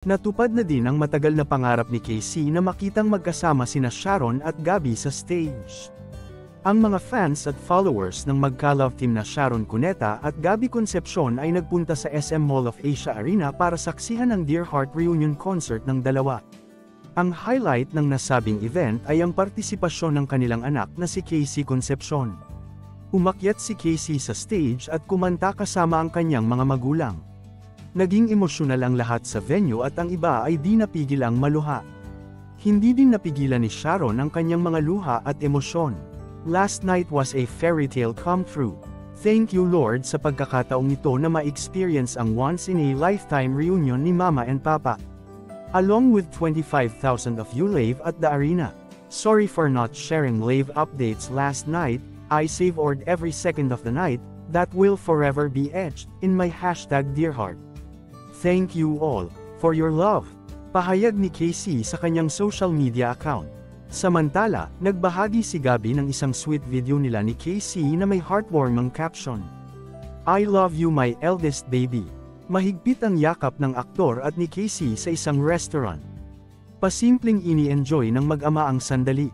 Natupad na din ang matagal na pangarap ni Casey na makitang magkasama sina Sharon at Gabby sa stage. Ang mga fans at followers ng magka-love team na Sharon Cuneta at Gabby Concepcion ay nagpunta sa SM Mall of Asia Arena para saksihan ang Dear Heart reunion concert ng dalawa. Ang highlight ng nasabing event ay ang partisipasyon ng kanilang anak na si Casey Concepcion. Umakyat si Casey sa stage at kumanta kasama ang kanyang mga magulang. Naging emosyonal ang lahat sa venue at ang iba ay di napigilang maluha. Hindi din napigilan ni Sharon ang kanyang mga luha at emosyon. Last night was a fairy tale come true. Thank you Lord sa pagkakataong ito na ma-experience ang once-in-a-lifetime reunion ni Mama and Papa. Along with 25,000 of you live at the arena. Sorry for not sharing live updates last night, I savored every second of the night, that will forever be etched in my #DearHeart. Thank you all for your love. Pahayag ni Casey sa kanyang social media account. Samantala, nagbahagi si Gabby ng isang sweet video nila ni Casey na may heartwarming caption. I love you my eldest baby. Mahigpit ang yakap ng aktor at ni Casey sa isang restaurant. Pasimpleng ini-enjoy ng mag-ama ang sandali.